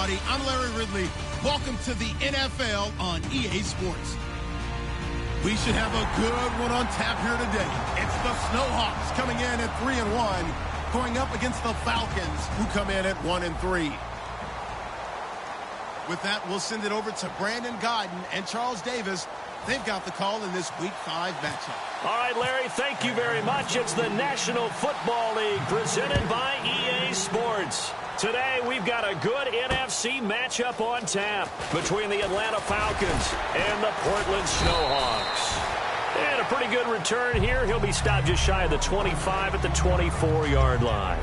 everybody. I'm Larry Ridley. Welcome to the NFL on EA Sports. We should have a good one on tap here today. It's the Snowhawks coming in at 3-1, going up against the Falcons, who come in at 1-3. With that, we'll send it over to Brandon Godden and Charles Davis. They've got the call in this Week 5 matchup. All right, Larry, thank you very much. It's the National Football League presented by EA Sports. Today, we've got a good NFC matchup on tap between the Atlanta Falcons and the Portland Snowhawks. And a pretty good return here. He'll be stopped just shy of the 25 at the 24-yard line.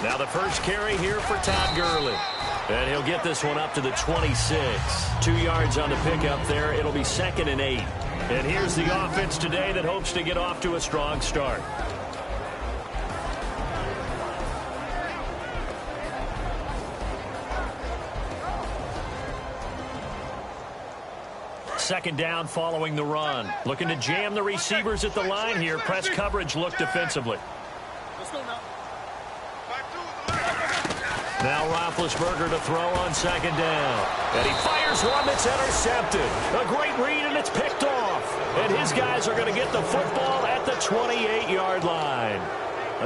Now the first carry here for Todd Gurley. And he'll get this one up to the 26. 2 yards on the pickup there. It'll be 2nd and 8. And here's the offense today that hopes to get off to a strong start. Second down following the run. Looking to jam the receivers at the line here. Press coverage look defensively. Let's go now. Now Roethlisberger to throw on 2nd down. And he fires one that's intercepted. A great read, and it's picked off. And his guys are going to get the football at the 28-yard line.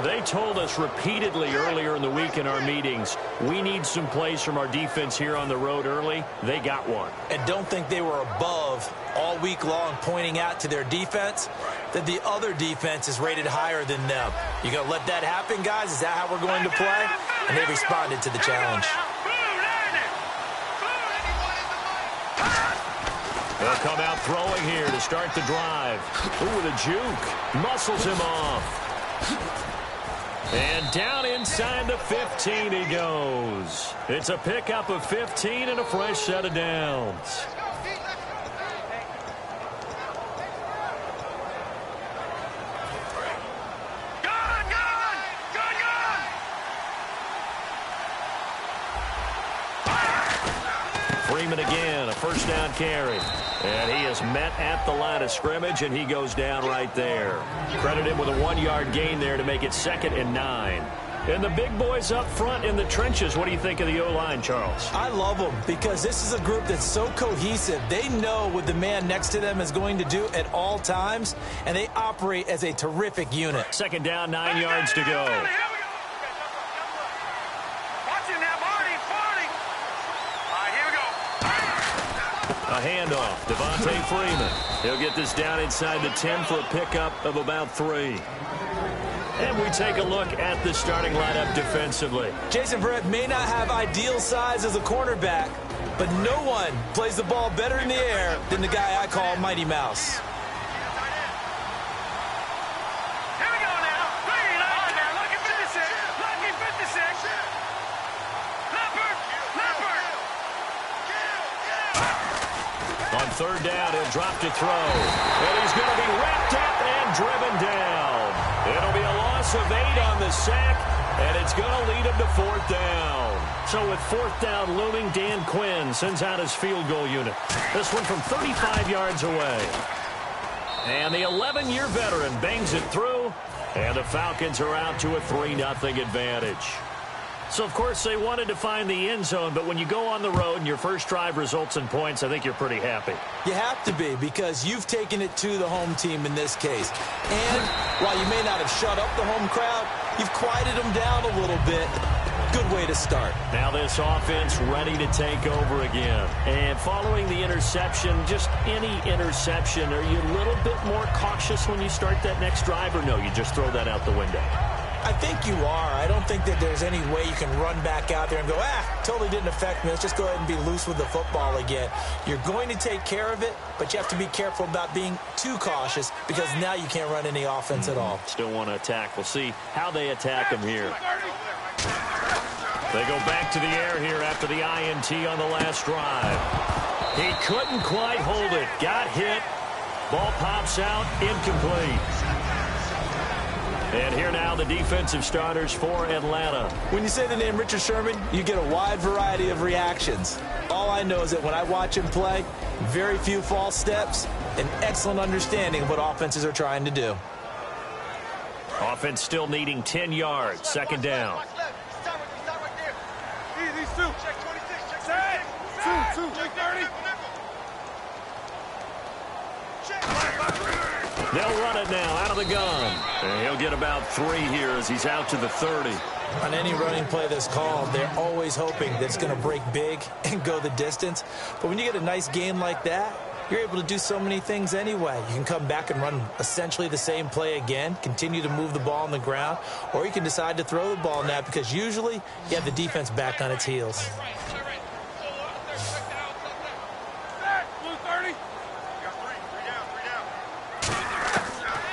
They told us repeatedly earlier in the week in our meetings, we need some plays from our defense here on the road early. They got one. And don't think they were above all week long pointing out to their defense that the other defense is rated higher than them. You going to let that happen, guys? Is that how we're going to play? And they responded to the challenge. They'll come out throwing here to start the drive. Ooh, with a juke. Muscles him off. And down inside the 15 he goes. It's a pickup of 15 and a fresh set of downs. Freeman again, a first down carry. And he is met at the line of scrimmage, and he goes down right there. Credit him with a 1-yard gain there to make it 2nd and 9. And the big boys up front in the trenches. What do you think of the O-line, Charles? I love them because this is a group that's so cohesive. They know what the man next to them is going to do at all times, and they operate as a terrific unit. 2nd down, 9 yards to go. A handoff, Devontae Freeman. He'll get this down inside the 10 for a pickup of about 3. And we take a look at the starting lineup defensively. Jason Verrett may not have ideal size as a cornerback, but no one plays the ball better in the air than the guy I call Mighty Mouse. On 3rd down, he'll drop to throw. And he's going to be wrapped up and driven down. It'll be a loss of 8 on the sack, and it's going to lead him to 4th down. So with 4th down looming, Dan Quinn sends out his field goal unit. This one from 35 yards away. And the 11-year veteran bangs it through, and the Falcons are out to a 3-0 advantage. So, of course, they wanted to find the end zone, but when you go on the road and your first drive results in points, I think you're pretty happy. You have to be, because you've taken it to the home team in this case. And while you may not have shut up the home crowd, you've quieted them down a little bit. Good way to start. Now this offense ready to take over again. And following the interception, just any interception, are you a little bit more cautious when you start that next drive, or no, you just throw that out the window? I think you are. I don't think that there's any way you can run back out there and go, totally didn't affect me. Let's just go ahead and be loose with the football again. You're going to take care of it, but you have to be careful about being too cautious because now you can't run any offense at all. Still want to attack. We'll see how they attack them here. They go back to the air here after the INT on the last drive. He couldn't quite hold it. Got hit. Ball pops out, incomplete. And here now the defensive starters for Atlanta. When you say the name Richard Sherman, you get a wide variety of reactions. All I know is that when I watch him play, very few false steps, an excellent understanding of what offenses are trying to do. Offense still needing 10 yards. 2nd down. These two. Check 26. Check 26. Two. Check 30. They'll run it now out of the gun. And he'll get about 3 here as he's out to the 30. On any running play that's called, they're always hoping that it's going to break big and go the distance. But when you get a nice game like that, you're able to do so many things anyway. You can come back and run essentially the same play again, continue to move the ball on the ground, or you can decide to throw the ball now because usually you have the defense back on its heels.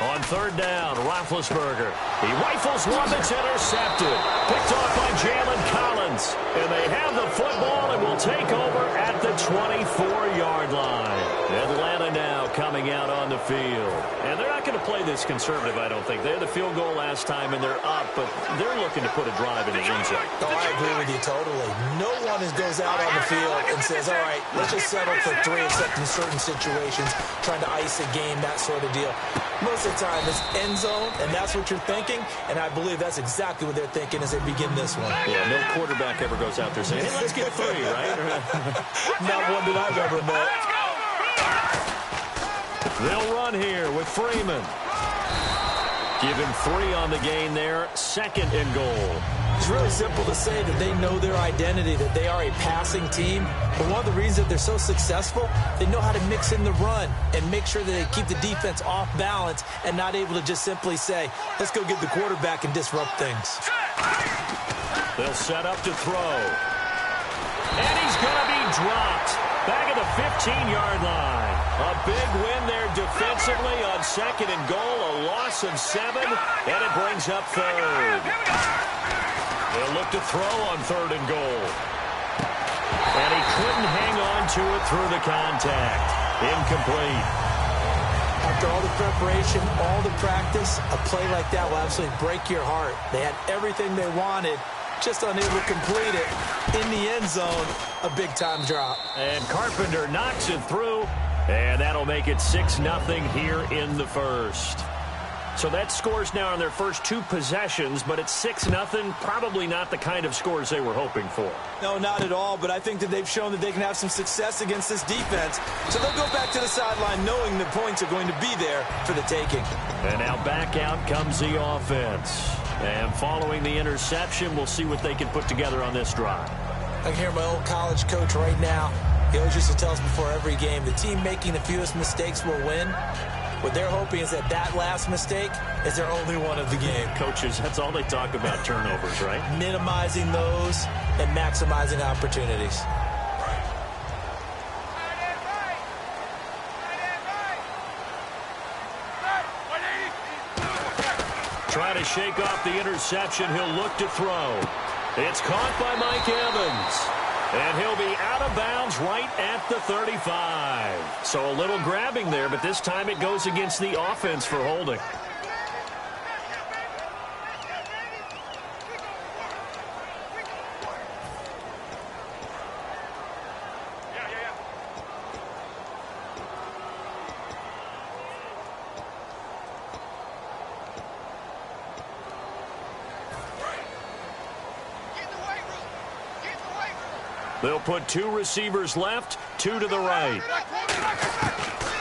On 3rd down, Roethlisberger. He rifles one that's intercepted. Picked off by Jalen Collins. And they have the football and will take over at the 24-yard line. Atlanta now coming out on the field. And they're not going to play this conservative, I don't think. They had the field goal last time, and they're up, but they're looking to put a drive in the end zone. Oh, I agree with you totally. No one goes out on the field and says, all right, let's just settle for 3, except in certain situations, trying to ice a game, that sort of deal. Most of the time, it's end zone, and that's what you're thinking, and I believe that's exactly what they're thinking as they begin this one. Yeah, no quarterback ever goes out there saying, hey, let's get 3, right? Not one that I've ever met. They'll run here with Freeman. Give him 3 on the gain there. 2nd and goal. It's really simple to say that they know their identity, that they are a passing team. But one of the reasons that they're so successful, they know how to mix in the run and make sure that they keep the defense off balance and not able to just simply say, let's go get the quarterback and disrupt things. They'll set up to throw. And he's going to be dropped back at the 15-yard line. A big win there defensively on 2nd and goal, a loss of 7, and it brings up 3rd. They'll look to throw on 3rd and goal. And he couldn't hang on to it through the contact. Incomplete. After all the preparation, all the practice, a play like that will absolutely break your heart. They had everything they wanted, just unable to complete it. In the end zone, a big-time drop. And Carpenter knocks it through, and that'll make it 6-0 here in the 1st. So that scores now on their first 2 possessions, but it's 6-0. Probably not the kind of scores they were hoping for. No, not at all, but I think that they've shown that they can have some success against this defense. So they'll go back to the sideline knowing the points are going to be there for the taking. And now back out comes the offense. And following the interception, we'll see what they can put together on this drive. I can hear my old college coach right now. He always used to tell us before every game, the team making the fewest mistakes will win. What they're hoping is that that last mistake is their only one of the game. Coaches, that's all they talk about, turnovers, right? Minimizing those and maximizing opportunities. Trying to shake off the interception. He'll look to throw. It's caught by Mike Evans. And he'll be out of bounds right at the 35. So a little grabbing there, but this time it goes against the offense for holding. They'll put 2 receivers left, 2 to the right.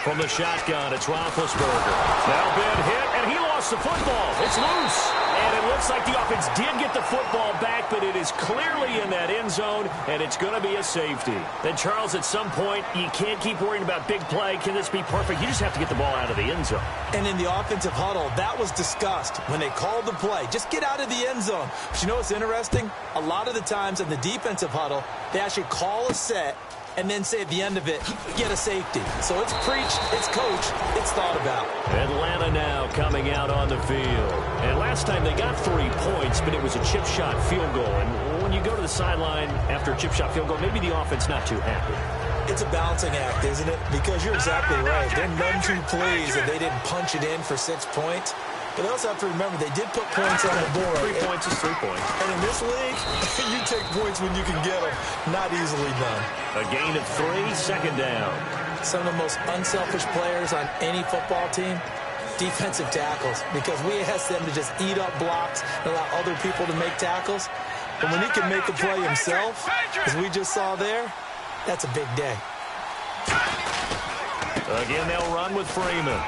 From the shotgun, it's Roethlisberger. Now been hit, and he lost the football. It's loose. And it looks like the offense did get the football back, but it is clearly in that end zone, and it's going to be a safety. Then, Charles, at some point, you can't keep worrying about big play. Can this be perfect? You just have to get the ball out of the end zone. And in the offensive huddle, that was discussed when they called the play. Just get out of the end zone. But you know what's interesting? A lot of the times in the defensive huddle, they actually call a set and then say at the end of it, get a safety. So it's preached, it's coached, it's thought about. Atlanta now coming out on the field. And last time they got 3 points, but it was a chip shot field goal. And when you go to the sideline after a chip shot field goal, maybe the offense not too happy. It's a balancing act, isn't it? Because you're exactly right. They're none too pleased that they didn't punch it in for 6 points. But they also have to remember they did put points on the board. 3 points is 3 points. And in this league, you take points when you can get them. Not easily done. A gain of 3, second down. Some of the most unselfish players on any football team, defensive tackles. Because we ask them to just eat up blocks and allow other people to make tackles. But when he can make a play himself, as we just saw there, that's a big day. Again, they'll run with Freeman.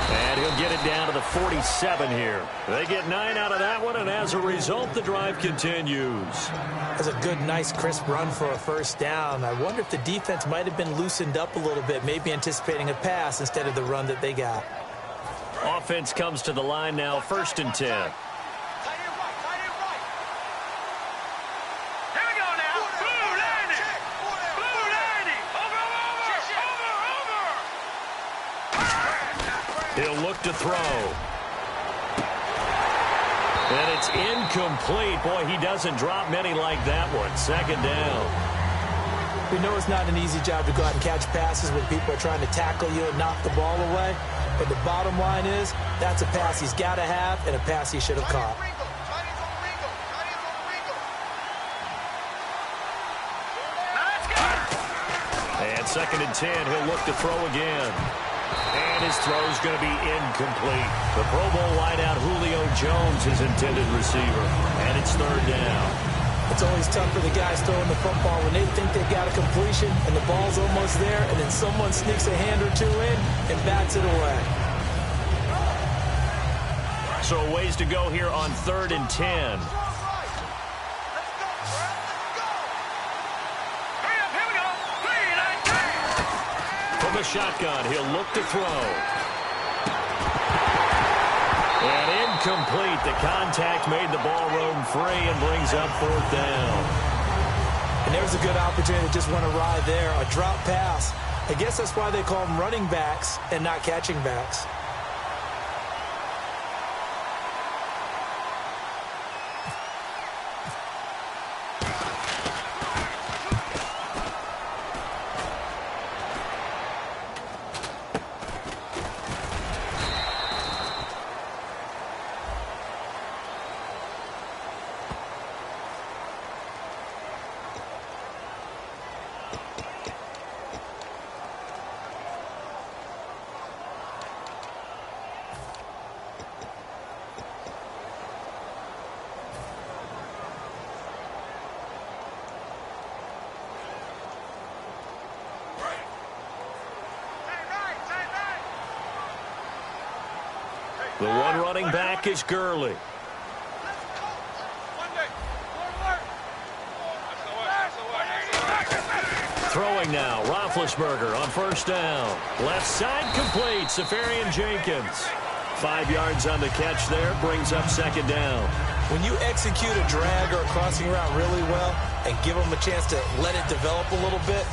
And he'll get it down to the 47 here. They get 9 out of that one, and as a result, the drive continues. That's a good, nice, crisp run for a first down. I wonder if the defense might have been loosened up a little bit, maybe anticipating a pass instead of the run that they got. Offense comes to the line now, 1st and 10. He'll look to throw. And it's incomplete. Boy, he doesn't drop many like that one. 2nd down. We know it's not an easy job to go out and catch passes when people are trying to tackle you and knock the ball away. But the bottom line is, that's a pass he's got to have and a pass he should have caught. And 2nd and 10, he'll look to throw again. And his throw's going to be incomplete. The Pro Bowl wideout Julio Jones is intended receiver. And it's 3rd down. It's always tough for the guys throwing the football when they think they've got a completion and the ball's almost there, and then someone sneaks a hand or two in and bats it away. So a ways to go here on 3rd and 10. From the shotgun, he'll look to throw. And incomplete. The contact made the ball roam free and brings up 4th down. And there's a good opportunity to just want to ride there. A drop pass. I guess that's why they call them running backs and not catching backs. The one running back is Gurley. Throwing now, Roethlisberger on 1st down. Left side complete, Safarian Jenkins. 5 yards on the catch there, brings up 2nd down. When you execute a drag or a crossing route really well and give them a chance to let it develop a little bit,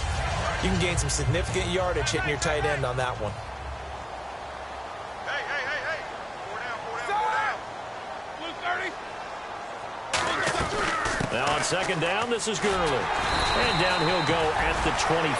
you can gain some significant yardage hitting your tight end on that one. Now on 2nd down, this is Gurley. And down he'll go at the 25.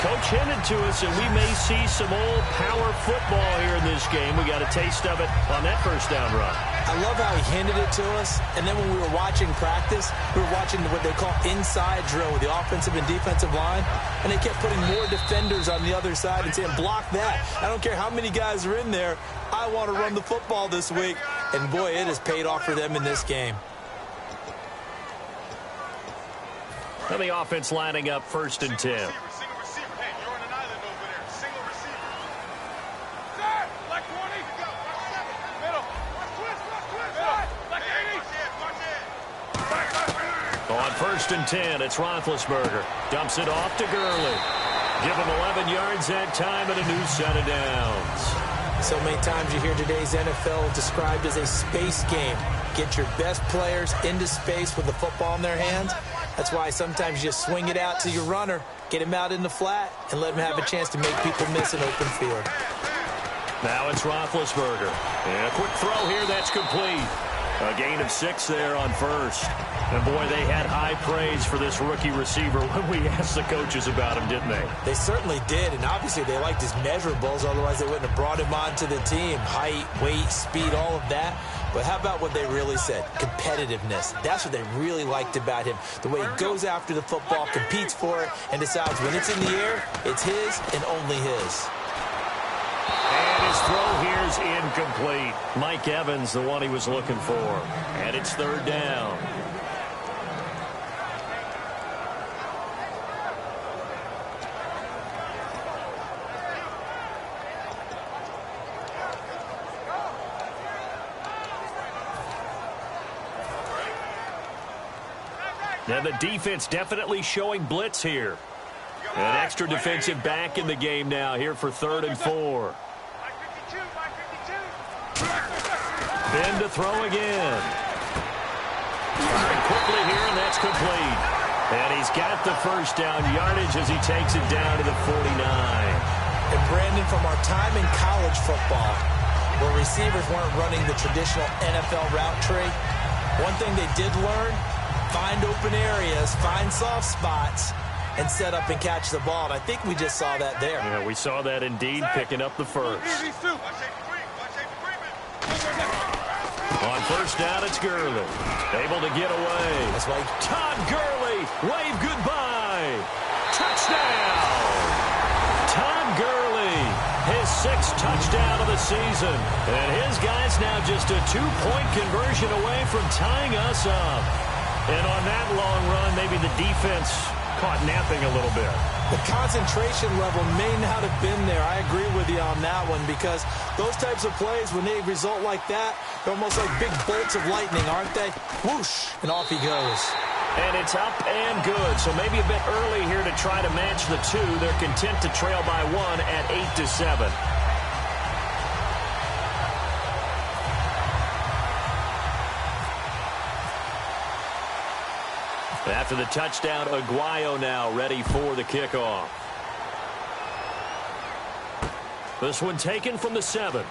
Coach hinted to us that we may see some old power football here in this game. We got a taste of it on that 1st down run. I love how he hinted it to us. And then when we were watching practice, we were watching what they call inside drill with the offensive and defensive line. And they kept putting more defenders on the other side and saying, block that. I don't care how many guys are in there. I want to run the football this week. And boy, it has paid off for them in this game. And the offense lining up 1st and 10. On 1st and 10, it's Roethlisberger. Dumps it off to Gurley. Give him 11 yards that time and a new set of downs. So many times you hear today's NFL described as a space game. Get your best players into space with the football in their hands. That's why sometimes you just swing it out to your runner, get him out in the flat, and let him have a chance to make people miss an open field. Now it's Roethlisberger. And a quick throw here that's complete. A gain of 6 there on first. And, boy, they had high praise for this rookie receiver when we asked the coaches about him, didn't they? They certainly did, and obviously they liked his measurables. Otherwise, they wouldn't have brought him onto the team. Height, weight, speed, all of that. But how about what they really said? Competitiveness. That's what they really liked about him. The way he goes after the football, competes for it, and decides when it's in the air, it's his and only his. And his throw here is incomplete. Mike Evans, the one he was looking for. And it's 3rd down. And the defense definitely showing blitz here. An extra defensive back in the game now here for 3rd and 4. Ben to throw again. Firing quickly here, and that's complete. And he's got the first down yardage as he takes it down to the 49. And Brandon, from our time in college football, where receivers weren't running the traditional NFL route tree, one thing they did learn, find open areas, find soft spots, and set up and catch the ball. And I think we just saw that there. Yeah, we saw that indeed, picking up the first. On first down, it's Gurley. Able to get away. That's why Todd Gurley, wave goodbye. Touchdown. Todd Gurley, his 6th touchdown of the season. And his guy's now just a 2-point conversion away from tying us up. And on that long run, maybe the defense caught napping a little bit. The concentration level may not have been there. I agree with you on that one, because those types of plays, when they result like that, they're almost like big bolts of lightning, aren't they? Whoosh, and off he goes. And it's up and good. So maybe a bit early here to try to match the 2. They're content to trail by 1 at 8-7. After the touchdown, Aguayo now ready for the kickoff. This one taken from the 7.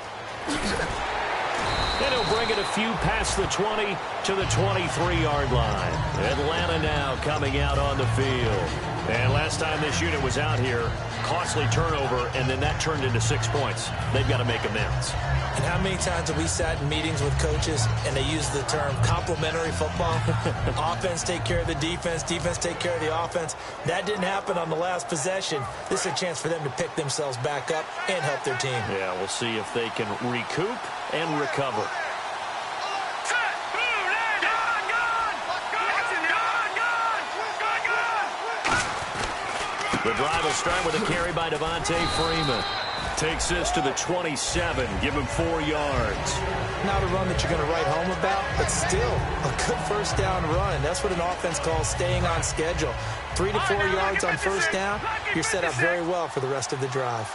And he'll bring it a few past the 20 to the 23-yard line. Atlanta now coming out on the field. And last time this unit was out here, costly turnover, and then that turned into 6 points. They've got to make amends. And how many times have we sat in meetings with coaches and they use the term complementary football? Offense take care of the defense, defense take care of the offense. That didn't happen on the last possession. This is a chance for them to pick themselves back up and help their team. Yeah, we'll see if they can recoup and recover. The drive will start with a carry by Devontae Freeman. Takes this to the 27. Give him 4 yards. Not a run that you're going to write home about, but still a good first down run. That's what an offense calls staying on schedule. 3 to 4 yards on first down. You're set up very well for the rest of the drive.